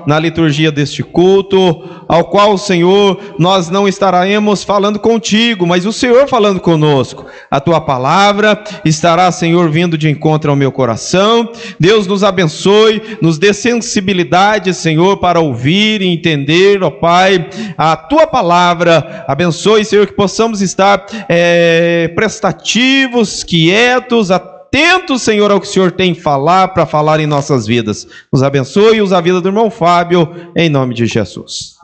na liturgia deste culto, ao qual, Senhor, nós não estaremos falando contigo, mas o Senhor falando conosco. A tua palavra estará, Senhor, vindo de encontro ao meu coração. Deus nos abençoe, nos dê sensibilidade, Senhor, para ouvir e entender, ó Pai, a tua palavra. Abençoe, Senhor, que possamos estar prestativos, quietos, atentos, Senhor, ao que o Senhor tem para falar em nossas vidas. Nos abençoe e usa a vida do irmão Fábio, em nome de Jesus.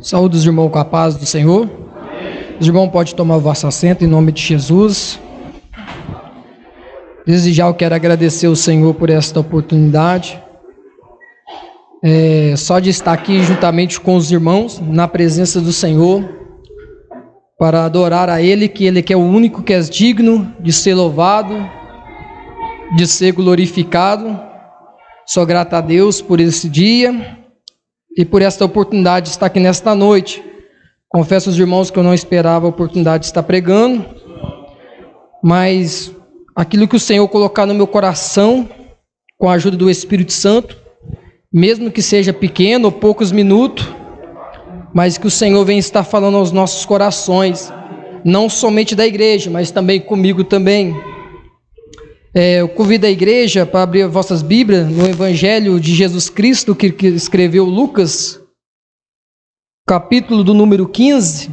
Saúde os irmãos com a paz do Senhor. Os irmãos podem tomar o vosso assento em nome de Jesus. Desde já eu quero agradecer ao Senhor por esta oportunidade. Só de estar aqui juntamente com os irmãos, na presença do Senhor, para adorar a Ele, que Ele que é o único que é digno de ser louvado, de ser glorificado. Sou grato a Deus por esse dia e por esta oportunidade de estar aqui nesta noite. Confesso aos irmãos que eu não esperava a oportunidade de estar pregando, mas aquilo que o Senhor colocar no meu coração, com a ajuda do Espírito Santo, mesmo que seja pequeno ou poucos minutos, mas que o Senhor venha estar falando aos nossos corações, não somente da igreja, mas também comigo também. Eu convido a igreja para abrir vossas Bíblias no Evangelho de Jesus Cristo, que escreveu Lucas, capítulo do número 15.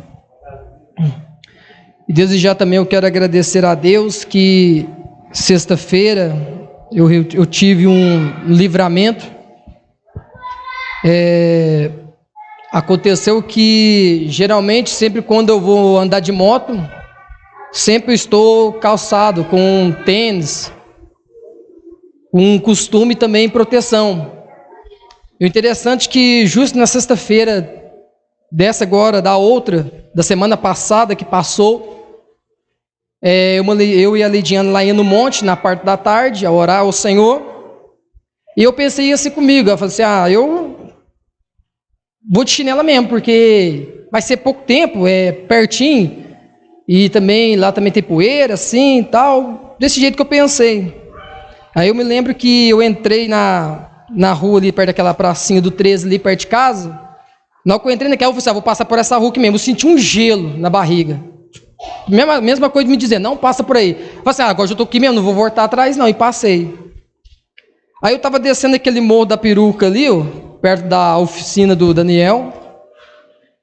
E desde já também eu quero agradecer a Deus que sexta-feira eu tive um livramento. Aconteceu que geralmente sempre quando eu vou andar de moto, sempre estou calçado com tênis, um costume também proteção. E o interessante é que justo na sexta-feira dessa agora, da semana passada que passou, eu e a Lidiana lá ia no monte na parte da tarde a orar ao Senhor, e eu pensei assim comigo, eu falei assim, eu vou de chinela mesmo, porque vai ser pouco tempo, é pertinho, e também lá também tem poeira, assim, tal, desse jeito que eu pensei. Aí eu me lembro que eu entrei na rua ali, perto daquela pracinha do 13 ali, perto de casa. Na hora que eu entrei naquela, eu falei assim, vou passar por essa rua aqui mesmo, eu senti um gelo na barriga. Mesma coisa de me dizer, não passa por aí. Eu falei assim, agora eu estou aqui mesmo, não vou voltar atrás não, e passei. Aí eu estava descendo aquele morro da peruca ali, perto da oficina do Daniel,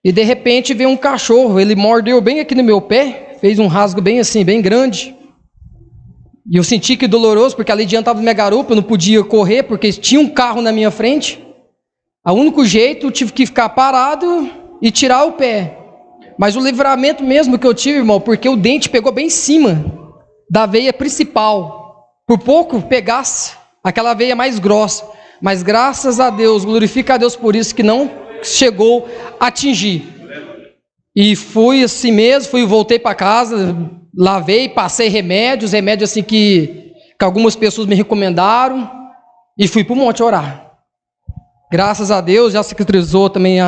e de repente veio um cachorro, ele mordeu bem aqui no meu pé, fez um rasgo bem assim, bem grande, e eu senti que doloroso, porque ali diante estava minha garupa, eu não podia correr, porque tinha um carro na minha frente. O único jeito, eu tive que ficar parado e tirar o pé, mas o livramento mesmo que eu tive, irmão, porque o dente pegou bem em cima da veia principal, por pouco pegasse aquela veia mais grossa, mas graças a Deus, glorifica a Deus por isso, que não chegou a atingir. E fui assim mesmo, voltei para casa, lavei, passei remédios assim que algumas pessoas me recomendaram, e fui para o monte orar. Graças a Deus, já cicatrizou também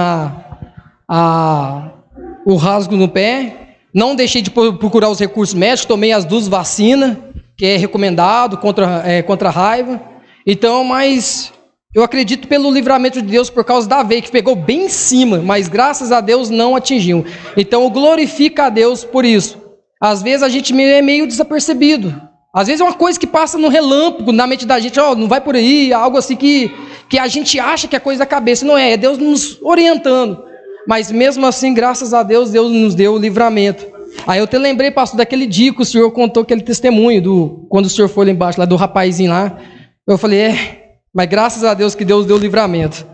o rasgo no pé. Não deixei de procurar os recursos médicos, tomei as 2 vacinas, que é recomendado contra a raiva. Então, mas eu acredito pelo livramento de Deus por causa da veia, que pegou bem em cima, mas graças a Deus não atingiu. Então, glorifica a Deus por isso. Às vezes a gente é meio desapercebido. Às vezes é uma coisa que passa no relâmpago, na mente da gente, não vai por aí, algo assim que a gente acha que é coisa da cabeça. Não é Deus nos orientando. Mas mesmo assim, graças a Deus, Deus nos deu o livramento. Aí eu te lembrei, pastor, daquele dia que o senhor contou aquele testemunho, quando o senhor foi lá embaixo, lá do rapazinho lá. Eu falei, mas graças a Deus que Deus deu livramento.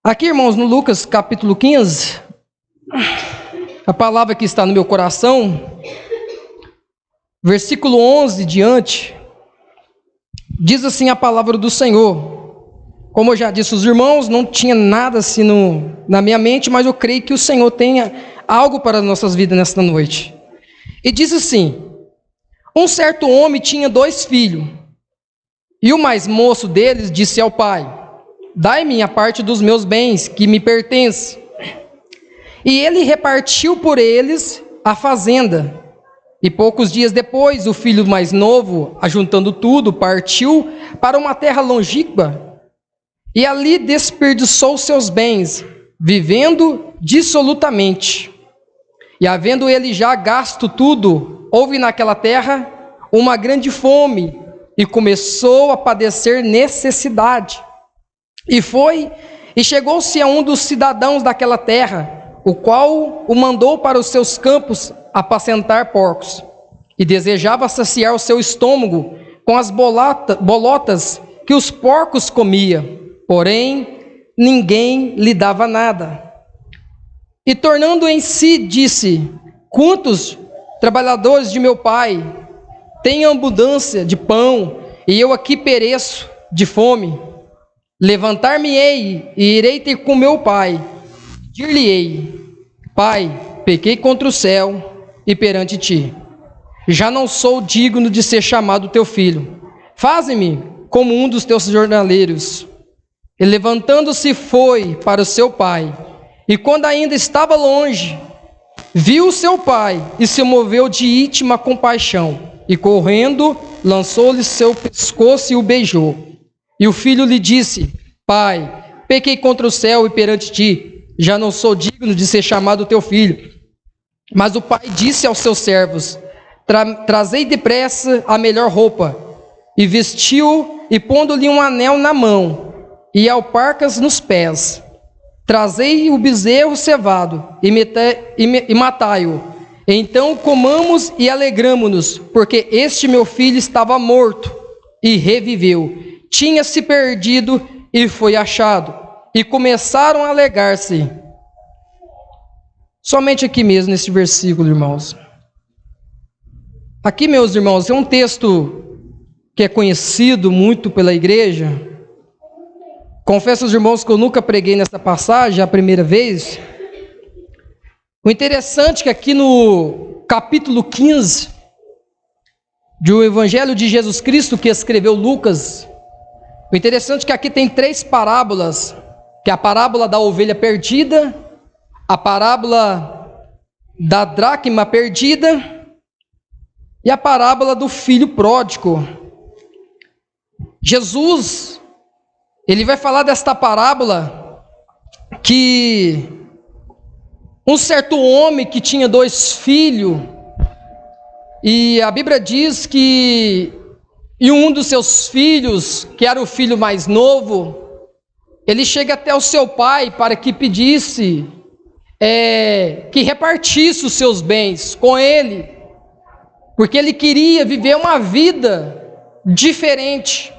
Aqui, irmãos, no Lucas capítulo 15, a palavra que está no meu coração, versículo 11 diante, diz assim a palavra do Senhor. Como eu já disse, os irmãos, não tinha nada assim na minha mente, mas eu creio que o Senhor tenha algo para as nossas vidas nesta noite. E diz assim: um certo homem tinha 2 filhos, e o mais moço deles disse ao pai: dai-me a parte dos meus bens que me pertence. e ele repartiu por eles a fazenda. E poucos dias depois, o filho mais novo, ajuntando tudo, partiu para uma terra longínqua e ali desperdiçou seus bens, vivendo dissolutamente. E havendo ele já gasto tudo, houve naquela terra uma grande fome e começou a padecer necessidade. E chegou-se a um dos cidadãos daquela terra, o qual o mandou para os seus campos apacentar porcos, e desejava saciar o seu estômago com as bolotas que os porcos comia, porém ninguém lhe dava nada. E tornando em si, disse: quantos trabalhadores de meu pai têm abundância de pão, e eu aqui pereço de fome? Levantar-me-ei e irei ter com meu pai. Dir-lhe-ei: Pai, pequei contra o céu e perante ti. Já não sou digno de ser chamado teu filho. Faze-me como um dos teus jornaleiros. E levantando-se foi para o seu pai. E quando ainda estava longe, viu o seu pai e se moveu de íntima compaixão. E correndo, lançou-lhe seu pescoço e o beijou. E o filho lhe disse: Pai, pequei contra o céu e perante ti, já não sou digno de ser chamado teu filho. Mas o pai disse aos seus servos: Trazei depressa a melhor roupa, e vestiu, e pondo-lhe um anel na mão, e alparcas nos pés. Trazei o bezerro cevado, e matai-o. Então comamos e alegramo-nos, porque este meu filho estava morto, e reviveu. Tinha-se perdido, e foi achado. E começaram a alegar-se. Somente aqui mesmo, nesse versículo, irmãos. Aqui, meus irmãos, é um texto que é conhecido muito pela igreja. Confesso aos irmãos que eu nunca preguei nessa passagem, a primeira vez. O interessante é que aqui no capítulo 15 do Evangelho de Jesus Cristo, que escreveu Lucas, o interessante é que aqui tem 3 parábolas, que é a parábola da ovelha perdida, a parábola da dracma perdida e a parábola do filho pródigo. Jesus, ele vai falar desta parábola que um certo homem que tinha 2 filhos, e a Bíblia diz que um dos seus filhos, que era o filho mais novo, ele chega até o seu pai para que pedisse que repartisse os seus bens com ele, porque ele queria viver uma vida diferente,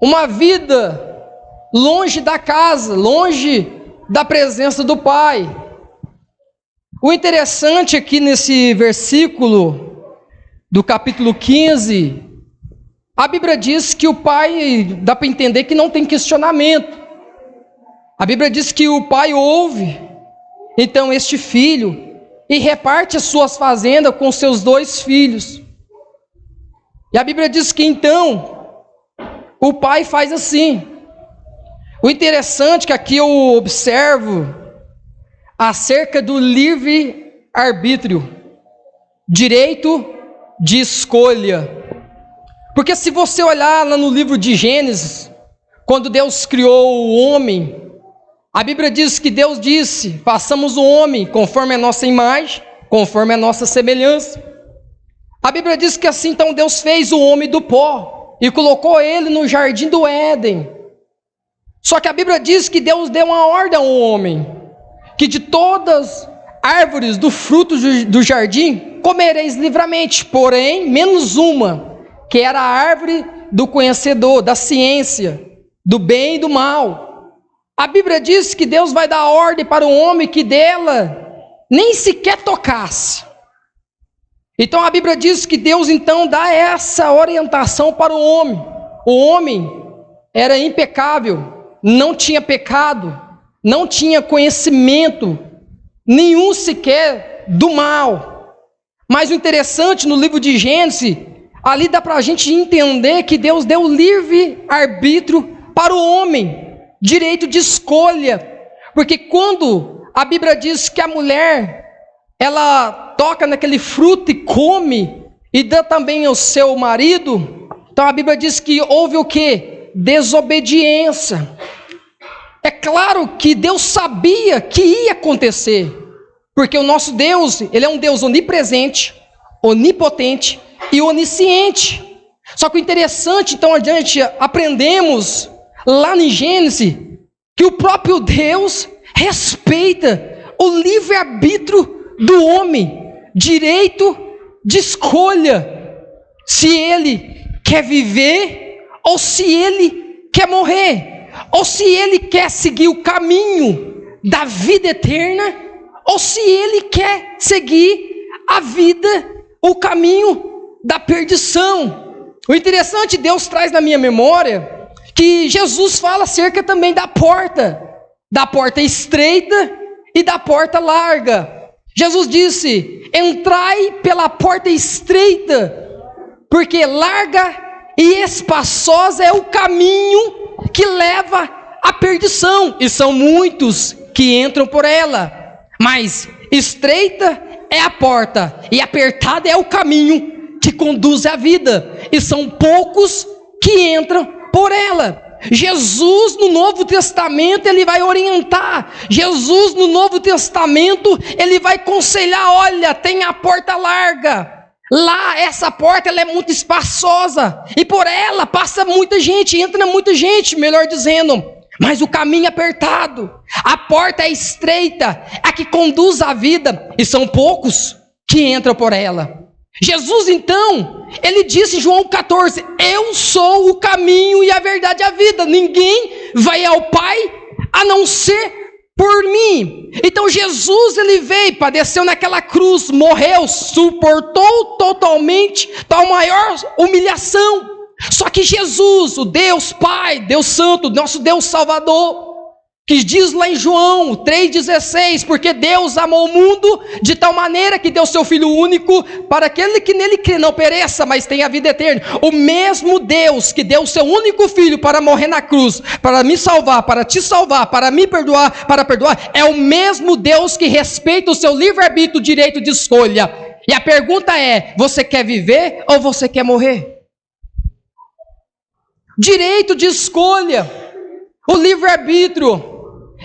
uma vida longe da casa, longe da presença do pai. O interessante aqui nesse versículo do capítulo 15, a Bíblia diz que o pai, dá para entender que não tem questionamento. A Bíblia diz que o pai ouve, então, este filho, e reparte as suas fazendas com seus 2 filhos. E a Bíblia diz que então, o pai faz assim. O interessante é que aqui eu observo acerca do livre-arbítrio, direito de escolha. Porque se você olhar lá no livro de Gênesis, quando Deus criou o homem, a Bíblia diz que Deus disse: façamos o homem conforme a nossa imagem, conforme a nossa semelhança. A Bíblia diz que assim então Deus fez o homem do pó e colocou ele no jardim do Éden. Só que a Bíblia diz que Deus deu uma ordem ao homem, que de todas as árvores do fruto do jardim comereis livremente, porém menos uma, que era a árvore do conhecedor, da ciência, do bem e do mal. A Bíblia diz que Deus vai dar ordem para o homem que dela nem sequer tocasse. Então a Bíblia diz que Deus então dá essa orientação para o homem. O homem era impecável, não tinha pecado, não tinha conhecimento nenhum sequer do mal. Mas o interessante no livro de Gênesis, ali dá para a gente entender que Deus deu livre arbítrio para o homem, direito de escolha, porque quando a Bíblia diz que a mulher, ela toca naquele fruto e come, e dá também ao seu marido. Então a Bíblia diz que houve o quê? Desobediência. É claro que Deus sabia que ia acontecer, porque o nosso Deus, Ele é um Deus onipresente, onipotente e onisciente. Só que o interessante, então adiante, aprendemos lá em Gênesis, que o próprio Deus respeita o livre-arbítrio do homem, direito de escolha, se ele quer viver ou se ele quer morrer, ou se ele quer seguir o caminho da vida eterna, ou se ele quer seguir a vida, o caminho da perdição. O interessante, Deus traz na minha memória que Jesus fala acerca também da porta estreita e da porta larga. Jesus disse: entrai pela porta estreita, porque larga e espaçosa é o caminho que leva à perdição, e são muitos que entram por ela. Mas estreita é a porta e apertada é o caminho que conduz à vida, e são poucos que entram por ela. Jesus no Novo Testamento, ele vai orientar. Jesus no Novo Testamento, ele vai aconselhar: olha, tem a porta larga. Lá, essa porta, ela é muito espaçosa, e por ela passa muita gente, entra muita gente, melhor dizendo. Mas o caminho é apertado, a porta é estreita, a que conduz à vida, e são poucos que entram por ela. Jesus então, ele disse em João 14: eu sou o caminho e a verdade e a vida, ninguém vai ao Pai a não ser por mim. Então Jesus, ele veio, padeceu naquela cruz, morreu, suportou totalmente tal maior humilhação. Só que Jesus, o Deus Pai, Deus Santo, nosso Deus Salvador, que diz lá em João 3,16, porque Deus amou o mundo de tal maneira que deu seu Filho único, para aquele que nele crê não pereça, mas tenha a vida eterna. O mesmo Deus que deu o seu único Filho para morrer na cruz, para me salvar, para te salvar, para me perdoar, para perdoar, é o mesmo Deus que respeita o seu livre-arbítrio, direito de escolha. E a pergunta é: você quer viver ou você quer morrer? Direito de escolha, o livre-arbítrio.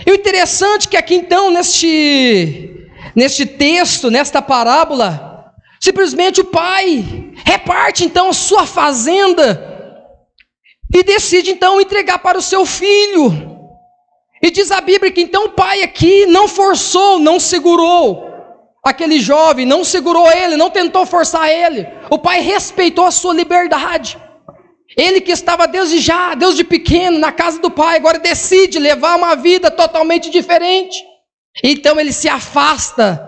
E o interessante é que aqui então, neste texto, nesta parábola, simplesmente o pai reparte então a sua fazenda e decide então entregar para o seu filho. E diz a Bíblia que então o pai aqui não forçou, não segurou aquele jovem, não segurou ele, não tentou forçar ele. O pai respeitou a sua liberdade. Ele que estava desde pequeno na casa do pai, agora decide levar uma vida totalmente diferente. Então ele se afasta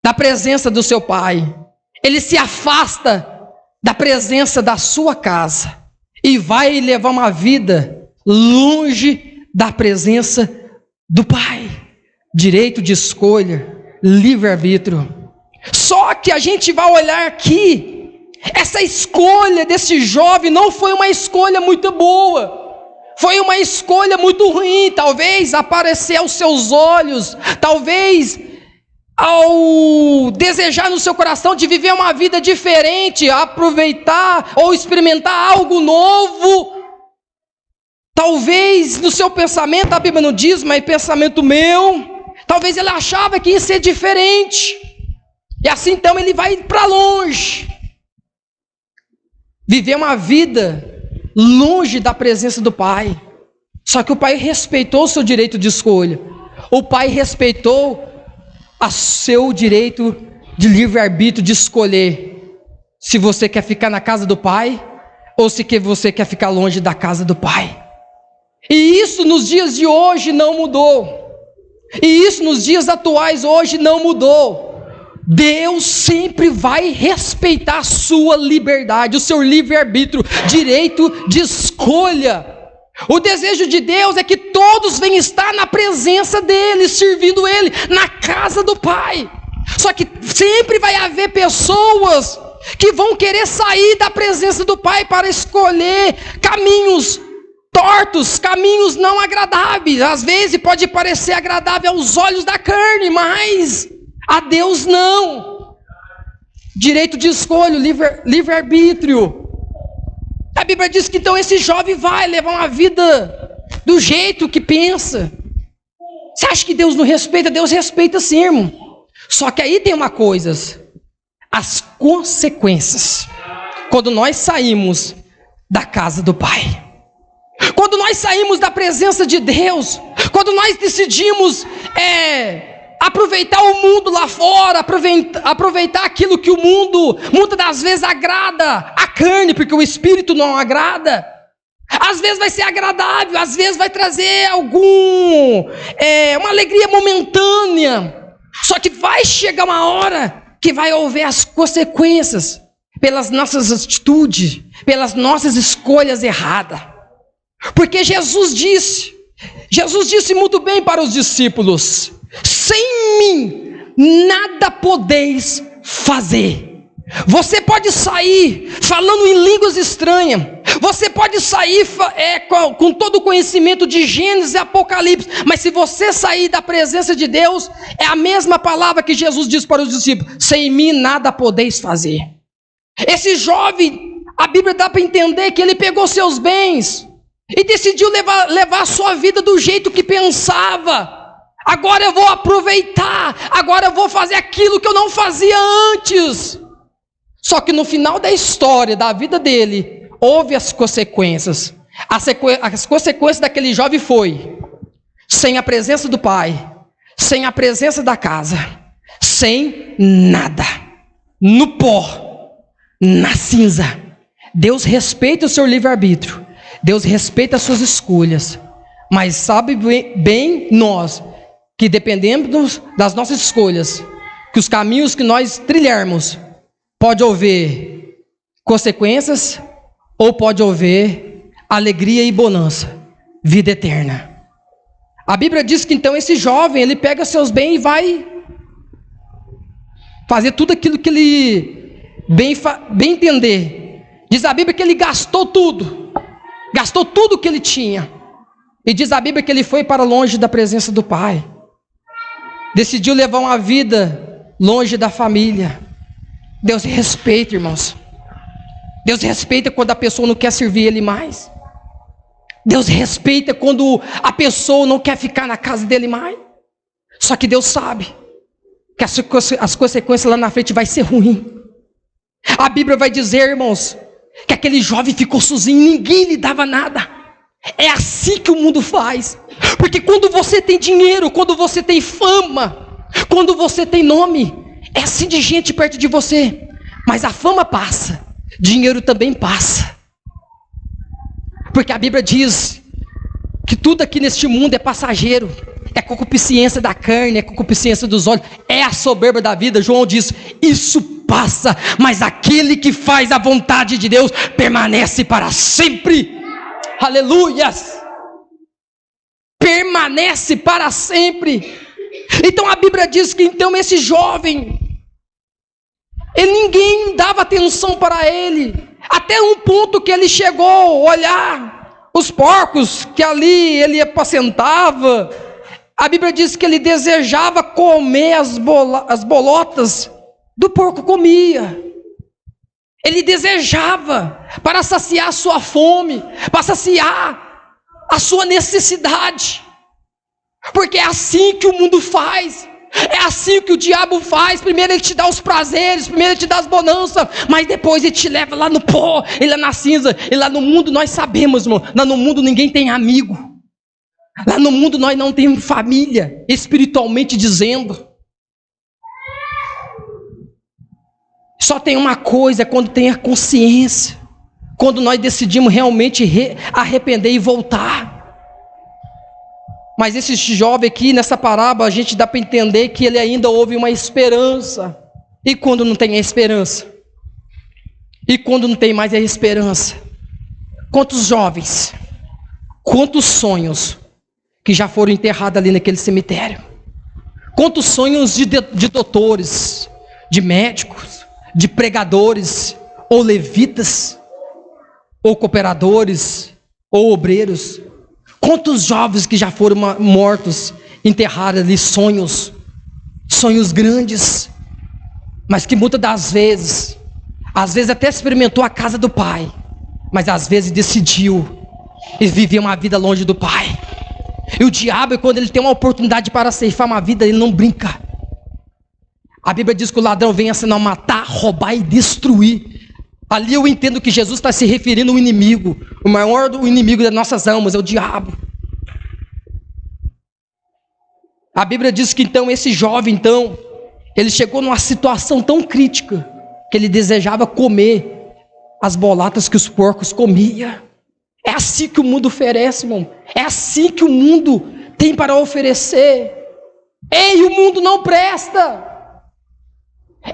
da presença do seu pai. Ele se afasta da presença da sua casa e vai levar uma vida longe da presença do pai. Direito de escolha, livre-arbítrio. Só que a gente vai olhar aqui, essa escolha desse jovem não foi uma escolha muito boa, foi uma escolha muito ruim. Talvez aparecer aos seus olhos, talvez ao desejar no seu coração de viver uma vida diferente, aproveitar ou experimentar algo novo, talvez no seu pensamento, a Bíblia não diz, mas pensamento meu, talvez ele achava que ia ser diferente, e assim então ele vai para longe, viver uma vida longe da presença do pai. Só que o pai respeitou o seu direito de escolha. O pai respeitou o seu direito de livre-arbítrio de escolher se você quer ficar na casa do pai ou se você quer ficar longe da casa do pai. E isso nos dias de hoje não mudou. E isso nos dias atuais hoje não mudou. Deus sempre vai respeitar a sua liberdade, o seu livre-arbítrio, direito de escolha. O desejo de Deus é que todos venham estar na presença dEle, servindo Ele, na casa do Pai. Só que sempre vai haver pessoas que vão querer sair da presença do Pai para escolher caminhos tortos, caminhos não agradáveis. Às vezes pode parecer agradável aos olhos da carne, mas a Deus não. Direito de escolha, livre-arbítrio. A Bíblia diz que então esse jovem vai levar uma vida do jeito que pensa. Você acha que Deus não respeita? Deus respeita sim, irmão. Só que aí tem uma coisa: as consequências. Quando nós saímos da casa do Pai, quando nós saímos da presença de Deus, quando nós decidimos aproveitar o mundo lá fora, aproveitar aquilo que o mundo muitas das vezes agrada a carne, porque o espírito não agrada. Às vezes vai ser agradável, às vezes vai trazer uma alegria momentânea. Só que vai chegar uma hora que vai haver as consequências pelas nossas atitudes, pelas nossas escolhas erradas. Porque Jesus disse muito bem para os discípulos: sem mim nada podeis fazer. Você pode sair falando em línguas estranhas, você pode sair com todo o conhecimento de Gênesis e Apocalipse, mas se você sair da presença de Deus, é a mesma palavra que Jesus disse para os discípulos: sem mim nada podeis fazer. Esse jovem, a Bíblia dá para entender que ele pegou seus bens e decidiu levar a sua vida do jeito que pensava. Agora eu vou aproveitar, agora eu vou fazer aquilo que eu não fazia antes. Só que no final da história, da vida dele, houve as consequências. As consequências daquele jovem foi: sem a presença do Pai, sem a presença da casa, sem nada, no pó, na cinza. Deus respeita o seu livre-arbítrio, Deus respeita as suas escolhas, mas sabe bem nós, que dependendo das nossas escolhas, que os caminhos que nós trilharmos, pode haver consequências, ou pode haver alegria e bonança, vida eterna. A Bíblia diz que então esse jovem, ele pega seus bens e vai fazer tudo aquilo que ele bem entender. Diz a Bíblia que ele gastou tudo que ele tinha. E diz a Bíblia que ele foi para longe da presença do Pai. Decidiu levar uma vida longe da família. Deus respeita, irmãos. Deus respeita quando a pessoa não quer servir Ele mais. Deus respeita quando a pessoa não quer ficar na casa dele mais. Só que Deus sabe que as consequências lá na frente vai ser ruim. A Bíblia vai dizer, irmãos, que aquele jovem ficou sozinho, ninguém lhe dava nada. É assim que o mundo faz. Porque quando você tem dinheiro, quando você tem fama, quando você tem nome, é assim de gente perto de você. Mas a fama passa, dinheiro também passa. Porque a Bíblia diz que tudo aqui neste mundo é passageiro. É concupiscência da carne, é concupiscência dos olhos, é a soberba da vida. João diz: isso passa, mas aquele que faz a vontade de Deus permanece para sempre. Aleluias! Permanece para sempre. Então a Bíblia diz que então esse jovem, ninguém dava atenção para ele, até um ponto que ele chegou a olhar os porcos que ali ele apacentava. A Bíblia diz que ele desejava comer as bolotas do porco comia. Ele desejava para saciar a sua fome, para saciar a sua necessidade. Porque é assim que o mundo faz. É assim que o diabo faz. Primeiro ele te dá os prazeres, primeiro ele te dá as bonanças, mas depois ele te leva lá no pó, ele lá na cinza. E lá no mundo nós sabemos, irmão, lá no mundo ninguém tem amigo. Lá no mundo nós não temos família, espiritualmente dizendo. Só tem uma coisa, quando tem a consciência, quando nós decidimos realmente arrepender e voltar. Mas esse jovem aqui, nessa parábola, a gente dá para entender que ele ainda houve uma esperança. E quando não tem a esperança? E quando não tem mais a esperança? Quantos jovens, quantos sonhos que já foram enterrados ali naquele cemitério? Quantos sonhos de doutores, de médicos, de pregadores, ou levitas, ou cooperadores, ou obreiros. Quantos jovens que já foram mortos, enterraram ali sonhos grandes, mas que muitas das vezes, às vezes até experimentou a casa do Pai, mas às vezes decidiu viver uma vida longe do Pai. E o diabo, quando ele tem uma oportunidade para ceifar uma vida, ele não brinca. A Bíblia diz que o ladrão vem a senão matar, roubar e destruir. Ali eu entendo que Jesus está se referindo ao inimigo. O maior do inimigo das nossas almas é o diabo. A Bíblia diz que então esse jovem, ele chegou numa situação tão crítica que ele desejava comer as bolatas que os porcos comiam. É assim que o mundo oferece, irmão. É assim que o mundo tem para oferecer. Ei, o mundo não presta.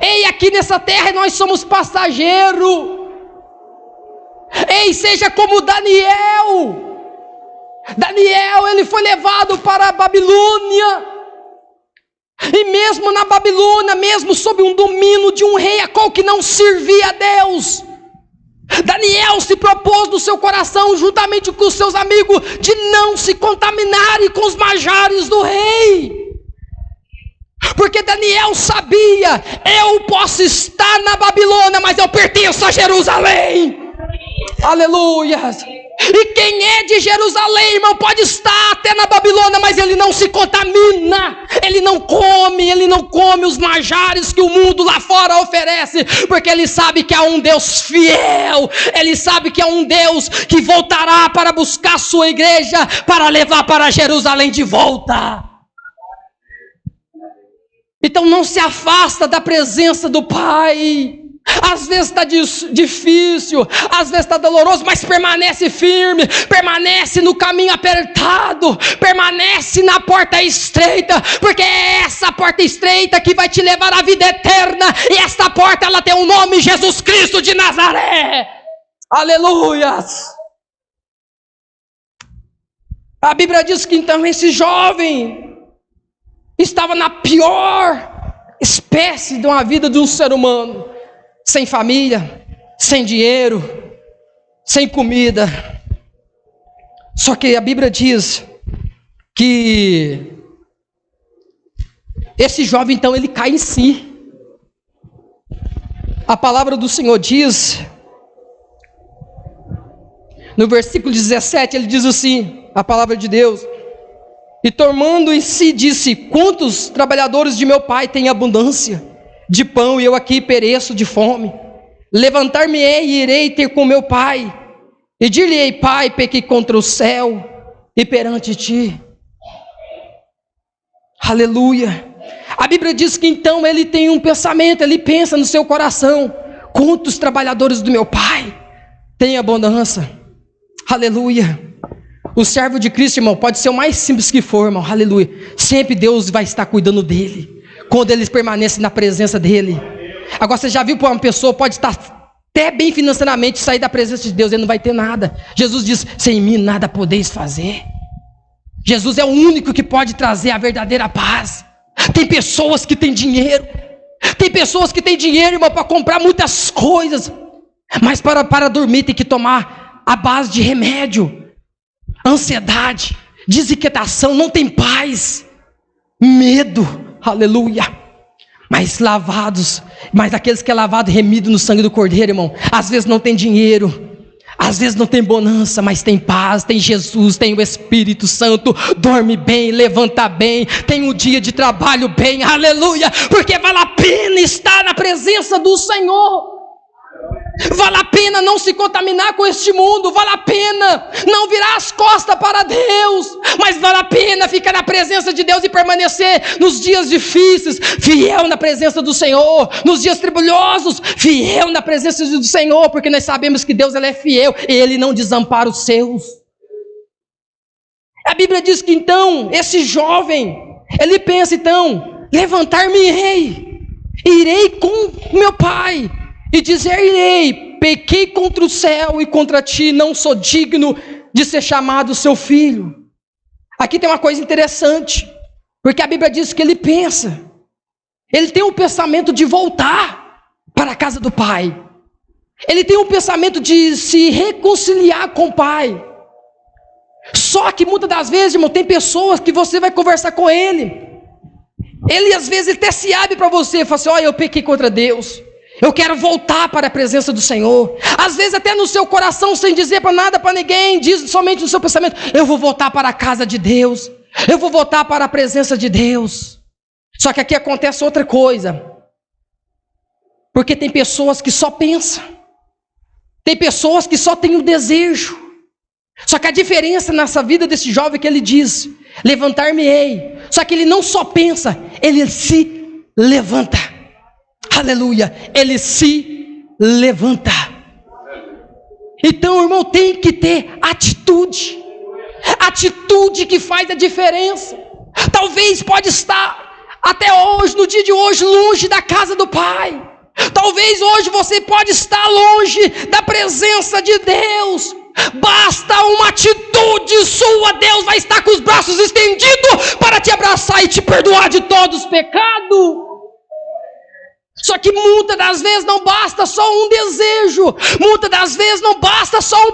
Ei, aqui nessa terra nós somos passageiros. Ei, seja como Daniel. Daniel, ele foi levado para a Babilônia. E mesmo na Babilônia, mesmo sob um domínio de um rei a qual que não servia a Deus, Daniel se propôs no seu coração, juntamente com os seus amigos, de não se contaminarem com os manjares do rei. Porque Daniel sabia, eu posso estar na Babilônia, mas eu pertenço a Jerusalém. Aleluia. E quem é de Jerusalém, irmão, pode estar até na Babilônia, mas ele não se contamina. Ele não come os manjares que o mundo lá fora oferece, porque ele sabe que há um Deus fiel. Ele sabe que há um Deus que voltará para buscar a sua igreja, para levar para Jerusalém de volta. Então não se afasta da presença do Pai. Às vezes está difícil, às vezes está doloroso, mas permanece firme, permanece no caminho apertado, permanece na porta estreita, porque é essa porta estreita que vai te levar à vida eterna, e esta porta ela tem o nome Jesus Cristo de Nazaré. Aleluias! A Bíblia diz que então esse jovem estava na pior espécie de uma vida de um ser humano. Sem família, sem dinheiro, sem comida. Só que a Bíblia diz que esse jovem então ele cai em si. A palavra do Senhor diz, no versículo 17, ele diz assim, a palavra de Deus: e tomando em si disse, quantos trabalhadores de meu pai têm abundância de pão, e eu aqui pereço de fome. Levantar-me-ei e irei ter com meu pai, e dir-lhe-ei: Pai, pequei contra o céu e perante ti. Aleluia. A Bíblia diz que então ele tem um pensamento, ele pensa no seu coração: quantos trabalhadores do meu pai têm abundância. Aleluia. O servo de Cristo, irmão, pode ser o mais simples que for, irmão, aleluia, sempre Deus vai estar cuidando dele, quando eles permanecem na presença dele. Agora, você já viu para uma pessoa, pode estar até bem financeiramente, sair da presença de Deus, ele não vai ter nada. Jesus diz: sem mim nada podeis fazer. Jesus é o único que pode trazer a verdadeira paz. Tem pessoas que têm dinheiro, irmão, para comprar muitas coisas, mas para dormir tem que tomar a base de remédio, ansiedade, desinquietação, não tem paz, medo. Aleluia. Mas aqueles que é lavado e remido no sangue do Cordeiro, irmão, às vezes não tem dinheiro, às vezes não tem bonança, mas tem paz, tem Jesus, tem o Espírito Santo, dorme bem, levanta bem, tem um dia de trabalho bem, aleluia, porque vale a pena estar na presença do Senhor. Vale a pena não se contaminar com este mundo, vale a pena não virar as costas para Deus, mas vale a pena ficar na presença de Deus e permanecer nos dias difíceis, fiel na presença do Senhor, nos dias tribulosos, fiel na presença do Senhor, porque nós sabemos que Deus ele é fiel e Ele não desampara os seus. A Bíblia diz que então, esse jovem, ele pensa então: levantar-me-ei, irei com meu pai, e dizer-lhe: pequei contra o céu e contra ti, não sou digno de ser chamado seu filho. Aqui tem uma coisa interessante, porque a Bíblia diz que ele pensa, ele tem um pensamento de voltar para a casa do pai, ele tem um pensamento de se reconciliar com o pai. Só que muitas das vezes, irmão, tem pessoas que você vai conversar com ele. Ele às vezes até se abre para você e fala assim: olha, eu pequei contra Deus, eu quero voltar para a presença do Senhor. Às vezes até no seu coração, sem dizer para nada para ninguém, diz somente no seu pensamento: eu vou voltar para a casa de Deus, eu vou voltar para a presença de Deus. Só que aqui acontece outra coisa, porque tem pessoas que só pensam, tem pessoas que só têm o desejo. Só que a diferença nessa vida desse jovem é que ele diz: levantar-me-ei. Só que ele não só pensa, ele se levanta. Aleluia, ele se levanta. Então, irmão, tem que ter atitude. Atitude que faz a diferença. Talvez pode estar até hoje, no dia de hoje, longe da casa do Pai. Talvez hoje você pode estar longe da presença de Deus. Basta uma atitude sua, Deus vai estar com os braços estendidos para te abraçar e te perdoar de todos os pecados. Só que muitas das vezes não basta só um desejo, muitas das vezes não basta só um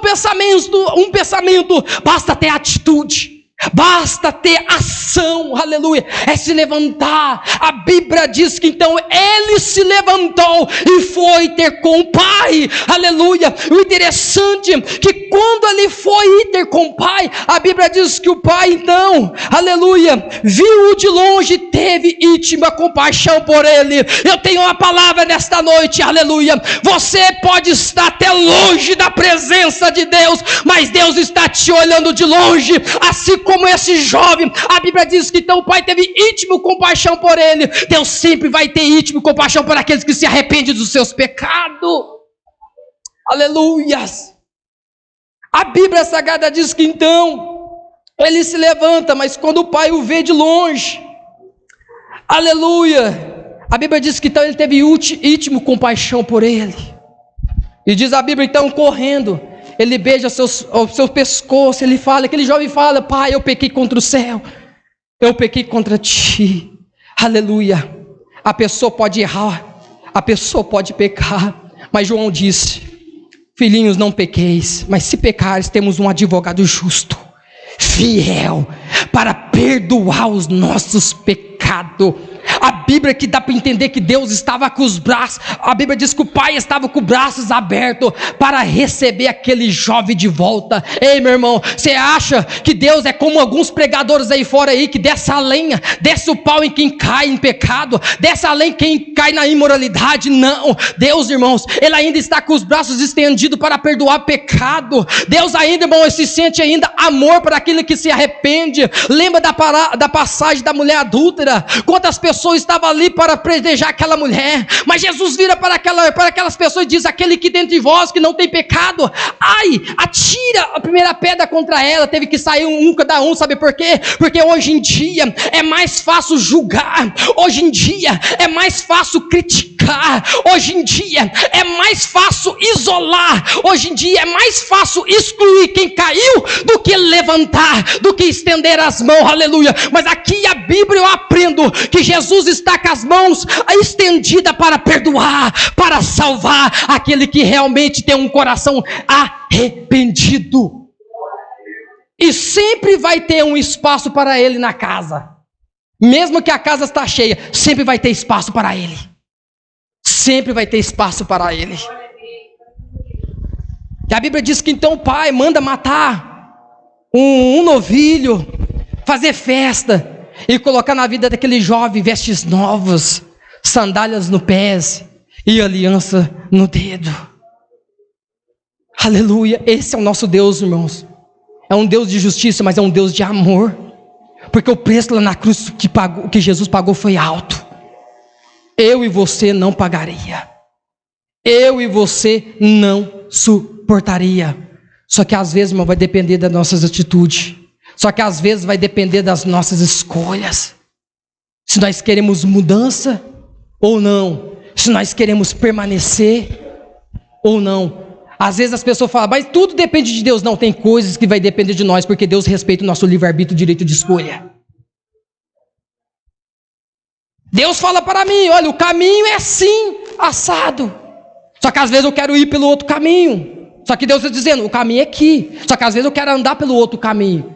pensamento, basta ter atitude. Basta ter ação, aleluia, é se levantar. A Bíblia diz que então ele se levantou e foi ter com o Pai, aleluia. O interessante é que quando ele foi ter com o Pai, a Bíblia diz que o Pai então, aleluia, viu-o de longe, teve íntima compaixão por ele. Eu tenho uma palavra nesta noite, aleluia. Você pode estar até longe da presença de Deus, mas Deus está te olhando de longe, assim como esse jovem. A Bíblia diz que então o Pai teve íntimo compaixão por ele. Deus sempre vai ter íntimo compaixão por aqueles que se arrependem dos seus pecados. Aleluias. A Bíblia Sagrada diz que então ele se levanta, mas quando o Pai o vê de longe, aleluia, a Bíblia diz que então ele teve íntimo compaixão por ele. E diz a Bíblia então, correndo, ele beija o seu pescoço, ele fala, aquele jovem fala: Pai, eu pequei contra o céu, eu pequei contra ti. Aleluia. A pessoa pode errar, a pessoa pode pecar, mas João disse: filhinhos, não pequeis, mas se pecares, temos um advogado justo, fiel, para perdoar os nossos pecados. A Bíblia que dá para entender que Deus estava com os braços, a Bíblia diz que o Pai estava com os braços abertos para receber aquele jovem de volta. Ei, meu irmão, você acha que Deus é como alguns pregadores aí fora aí, que desce a lenha, desce o pau em quem cai em pecado, desce a lenha em quem cai na imoralidade? Não, Deus, irmãos, Ele ainda está com os braços estendidos para perdoar pecado. Deus ainda, irmão, se sente ainda amor para aquele que se arrepende. Lembra da passagem da mulher adúltera? Quantas pessoas estavam ali para predejar aquela mulher, mas Jesus vira para aquelas pessoas e diz: aquele que dentre vós que não tem pecado, ai, atira a primeira pedra contra ela. Teve que sair cada um, sabe por quê? Porque hoje em dia é mais fácil julgar, hoje em dia é mais fácil criticar, hoje em dia é mais fácil isolar, hoje em dia é mais fácil excluir quem caiu do que levantar, do que estender as mãos, aleluia. Mas aqui a Bíblia eu aprendo que Jesus está com as mãos estendidas para perdoar, para salvar aquele que realmente tem um coração arrependido. E sempre vai ter um espaço para ele na casa. Mesmo que a casa está cheia, sempre vai ter espaço para ele. Sempre vai ter espaço para ele. E a Bíblia diz que então o pai manda matar um novilho, fazer festa e colocar na vida daquele jovem vestes novas, sandálias no pés e aliança no dedo. Aleluia. Esse é o nosso Deus, irmãos. É um Deus de justiça, mas é um Deus de amor, porque o preço lá na cruz que Jesus pagou foi alto. Eu e você não pagaria, eu e você não suportaria. Só que às vezes, irmão, vai depender das nossas atitudes. Só que às vezes vai depender das nossas escolhas. Se nós queremos mudança ou não. Se nós queremos permanecer ou não. Às vezes as pessoas falam: mas tudo depende de Deus. Não, tem coisas que vai depender de nós, porque Deus respeita o nosso livre-arbítrio, direito de escolha. Deus fala para mim: olha, o caminho é assim, assado. Só que às vezes eu quero ir pelo outro caminho. Só que Deus está dizendo, o caminho é aqui. Só que às vezes eu quero andar pelo outro caminho.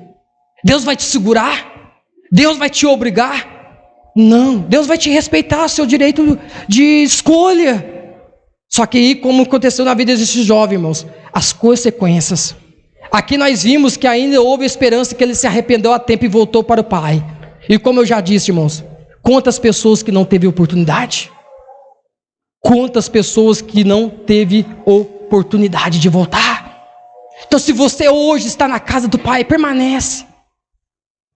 Deus vai te segurar? Deus vai te obrigar? Não, Deus vai te respeitar seu direito de escolha. Só que aí, como aconteceu na vida desses jovens, irmãos, as consequências. Aqui nós vimos que ainda houve esperança, que ele se arrependeu a tempo e voltou para o Pai. E como eu já disse, irmãos, quantas pessoas que não teve oportunidade? Quantas pessoas que não teve oportunidade de voltar? Então, se você hoje está na casa do Pai, permanece.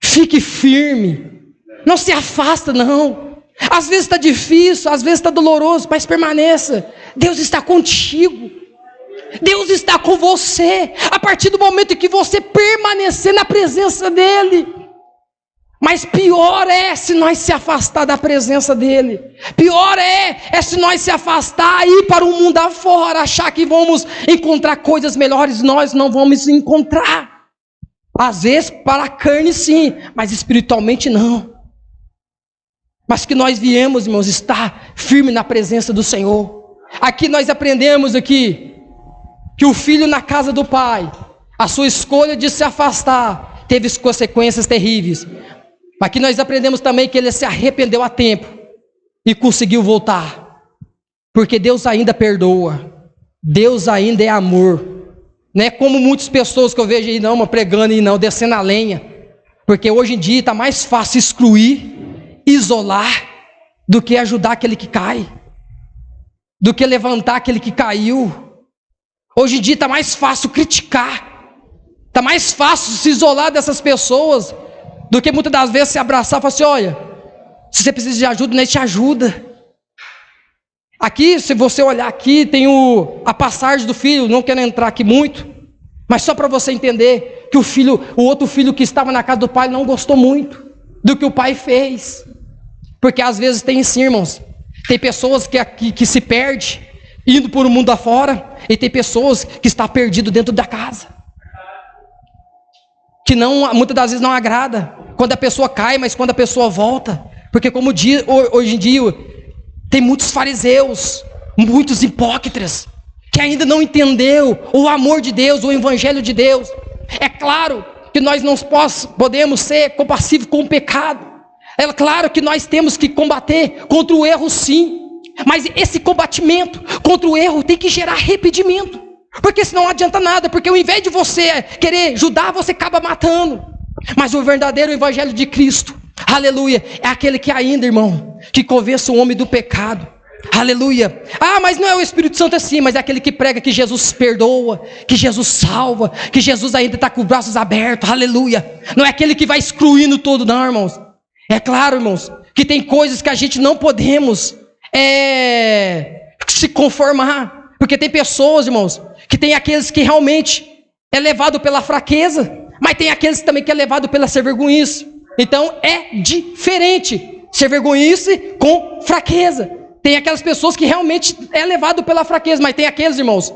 Fique firme. Não se afasta, não. Às vezes está difícil, às vezes está doloroso, mas permaneça. Deus está contigo. Deus está com você. A partir do momento em que você permanecer na presença dEle. Mas pior é se nós se afastar da presença dEle. Pior é se nós se afastar e ir para o mundo afora, achar que vamos encontrar coisas melhores. Nós não vamos encontrar. Às vezes para a carne sim, mas espiritualmente não. Mas que nós viemos, irmãos, estar firme na presença do Senhor. Aqui nós aprendemos aqui que o filho na casa do pai, a sua escolha de se afastar teve consequências terríveis. Aqui nós aprendemos também que ele se arrependeu a tempo e conseguiu voltar. Porque Deus ainda perdoa. Deus ainda é amor. Não é como muitas pessoas que eu vejo aí, não, pregando e não, descendo a lenha. Porque hoje em dia está mais fácil excluir, isolar, do que ajudar aquele que cai, do que levantar aquele que caiu. Hoje em dia está mais fácil criticar, está mais fácil se isolar dessas pessoas, do que muitas das vezes se abraçar e falar assim, olha, se você precisa de ajuda, ele te ajuda. Aqui, se você olhar aqui, tem a passagem do filho, não quero entrar aqui muito, mas só para você entender que o outro filho que estava na casa do pai não gostou muito do que o pai fez. Porque às vezes tem sim, irmãos, tem pessoas que se perdem indo por o mundo afora, e tem pessoas que estão perdidas dentro da casa, que não, muitas das vezes não agrada quando a pessoa cai, mas quando a pessoa volta. Porque como hoje em dia tem muitos fariseus, muitos hipócritas, que ainda não entendeu o amor de Deus, o evangelho de Deus. É claro que nós não podemos ser compassivos com o pecado. É claro que nós temos que combater contra o erro, sim. Mas esse combatimento contra o erro tem que gerar arrependimento. Porque senão não adianta nada. Porque ao invés de você querer ajudar, você acaba matando. Mas o verdadeiro evangelho de Cristo, aleluia, é aquele que ainda, irmão, que convence o homem do pecado. Aleluia. Ah, mas não é o Espírito Santo assim, mas é aquele que prega que Jesus perdoa, que Jesus salva, que Jesus ainda está com os braços abertos. Aleluia. Não é aquele que vai excluindo todo, não, irmãos. É claro, irmãos, que tem coisas que a gente não podemos se conformar. Porque tem pessoas, irmãos, que tem aqueles que realmente é levado pela fraqueza, mas tem aqueles também que é levado pela ser vergonhice. Então é diferente ser vergonhice com fraqueza. Tem aquelas pessoas que realmente é levado pela fraqueza, mas tem aqueles, irmãos,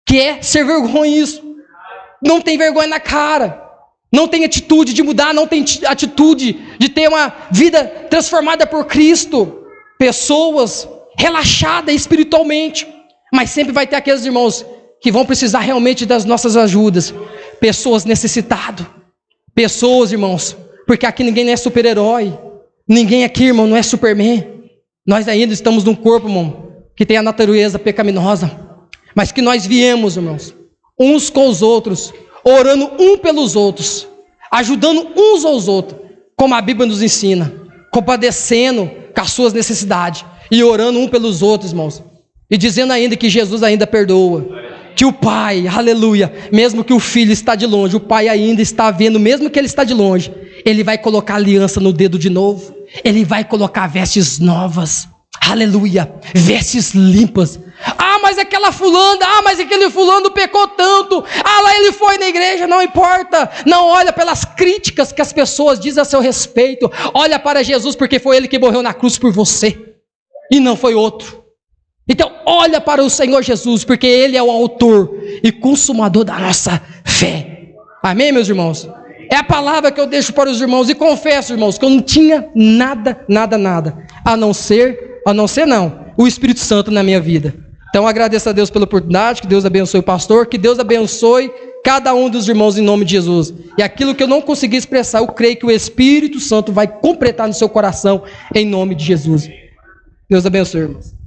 que é ser vergonhice. Não tem vergonha na cara. Não tem atitude de mudar, não tem atitude de ter uma vida transformada por Cristo. Pessoas relaxadas espiritualmente. Mas sempre vai ter aqueles irmãos que vão precisar realmente das nossas ajudas. Pessoas necessitadas. Pessoas, irmãos, porque aqui ninguém é super-herói. Ninguém aqui, irmão, não é Superman. Nós ainda estamos num corpo, irmão, que tem a natureza pecaminosa. Mas que nós viemos, irmãos, uns com os outros, orando um pelos outros, ajudando uns aos outros, como a Bíblia nos ensina, compadecendo com as suas necessidades, e orando um pelos outros, irmãos, e dizendo ainda que Jesus ainda perdoa, que o Pai, aleluia, mesmo que o Filho está de longe, o Pai ainda está vendo, mesmo que ele está de longe, ele vai colocar aliança no dedo de novo, ele vai colocar vestes novas, aleluia, vestes limpas. Ah, mas aquela fulana, mas aquele fulano pecou tanto, lá ele foi na igreja, não importa, não olha pelas críticas que as pessoas dizem a seu respeito, olha para Jesus, porque foi ele que morreu na cruz por você, e não foi outro. Então olha para o Senhor Jesus, porque ele é o autor e consumador da nossa fé. Amém, meus irmãos? É a palavra que eu deixo para os irmãos, e confesso, irmãos, que eu não tinha nada, a não ser não, o Espírito Santo na minha vida. Então agradeço a Deus pela oportunidade, que Deus abençoe o pastor, que Deus abençoe cada um dos irmãos em nome de Jesus. E aquilo que eu não consegui expressar, eu creio que o Espírito Santo vai completar no seu coração em nome de Jesus. Deus abençoe, irmãos.